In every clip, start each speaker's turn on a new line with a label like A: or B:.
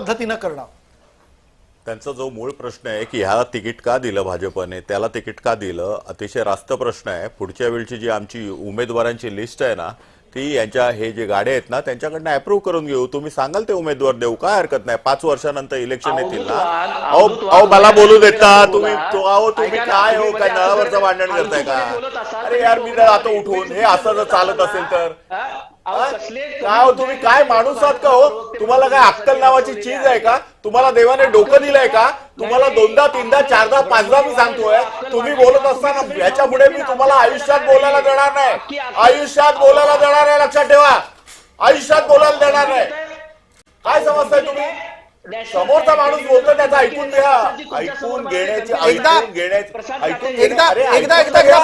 A: पद्धतीनं करणं.
B: त्यांचा जो मूळ प्रश्न आहे की ह्याला तिकीट का दिलं भाजपने, त्याला तिकीट का दिलं, अतिशय रास्त प्रश्न आहे. पुढच्या वेळची जी आमची उमेदवारांची लिस्ट आहे ना, ती यांच्या हे जे गाड्या आहेत ना त्यांच्याकडनं अप्रूव्ह करून घेऊ. तुम्ही सांगाल ते उमेदवार देऊ, काय हरकत नाही. 5 वर्षानंतर इलेक्शन येतील ना. अहो मला बोलू देता तुम्ही. तुम्ही काय हो, काय नळावरचं भांडण करताय का? अरे यार मी आता उठून हे असं जर चालत असेल तर काय हो, तुम्ही काय माणूस आहात का हो? तुम्हाला काय अक्कल नावाची चीज आहे का? तुम्हाला देवाने डोकं दिलंय का? तुम्हाला 2दा 3दा 4दा 5दा मी सांगतोय, तुम्ही बोलत असताना याच्यापुढे मी तुम्हाला आयुष्यात बोलायला देणार नाही. आयुष्यात बोलायला देणार नाही, लक्षात ठेवा. आयुष्यात बोलायला देणार नाही. काय समजताय तुम्ही? समोरचा माणूस बोलतो त्याचं ऐकून घ्या. ऐकून घेण्याची
A: एकदा घ्या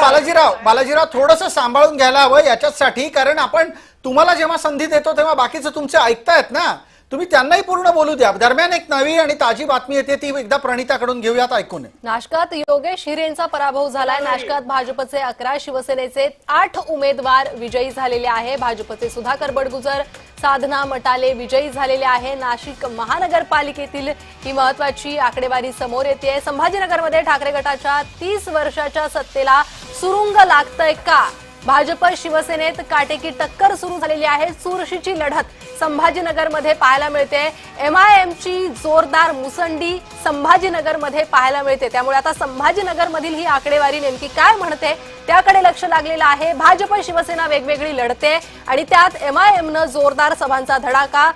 A: बालाजीराव थोडंसं सांभाळून घ्यायला हवं याच्यासाठी, कारण आपण तुम्हाला जेव्हा संधी देतो तेव्हा बाकीचं तुमचे ऐकतायत ना, तुम्ही त्यांनाही पूर्ण बोलू द्या. दरम्यान एक नवी आणि ताजी बातमी येते, ती एकदा प्रणिताकडून घेऊयात, ऐकून.
C: नाशकात योगेश हिरेंचा पराभव झालाय. नाशकात भाजपचे 11, शिवसेनेचे 8 उमेदवार विजयी झालेले आहे. भाजपचे सुधाकर बडगुजर, साधना मटाले विजयी झालेले आहे. नाशिक महानगरपालिकेतील ही महत्वाची आकडेवारी समोर येते. संभाजीनगरमध्ये ठाकरे गटाच्या 30 वर्षाच्या सत्तेला सुरुंग लागतंय का? भाजप शिवसेनेत काटेकी टक्कर सुरू झालेली आहे. चुरशीची लढत संभाजीनगरमध्ये पाहायला मिळते. MIMची जोरदार मुसंडी संभाजीनगरमध्ये पाहायला मिळते. त्यामुळे आता संभाजीनगरमधील ही आकडेवारी नेमकी काय म्हणते त्याकडे लक्ष लागलेलं आहे. भाजप शिवसेना वेगवेगळी लढते आणि त्यात MIMनं जोरदार सभांचा धडाका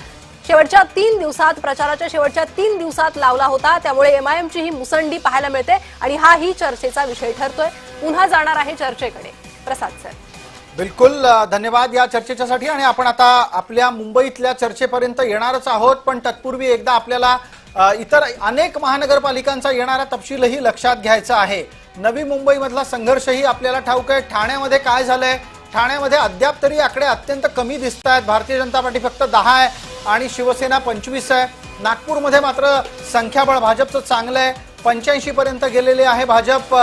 C: शेवटच्या 3 दिवसात, प्रचाराच्या शेवटच्या 3 दिवसात लावला होता. त्यामुळे MIMची ही मुसंडी पाहायला मिळते आणि हाही चर्चेचा विषय ठरतोय. पुन्हा जाणार आहे चर्चेकडे प्रसाद सर.
A: बिलकुल धन्यवाद या चर्चेच्यासाठी. आणि आपण आता आपल्या मुंबईतल्या चर्चेपर्यंत येणारच आहोत, पण तत्पूर्वी एकदा आपल्याला इतर अनेक महानगरपालिकांचा येणारा तपशीलही लक्षात घ्यायचा आहे. नवी मुंबईमधला संघर्षही आपल्याला ठाऊक आहे. ठाण्यामध्ये काय झालंय? ठाण्यामध्ये अद्याप तरी आकडे अत्यंत कमी दिसत आहेत. भारतीय जनता पार्टी फक्त 10 आहे आणि शिवसेना 25 आहे. नागपूरमध्ये मात्र संख्याबळ भाजपचं चांगलं आहे, 85 पर्यंत गेलेले आहे भाजप.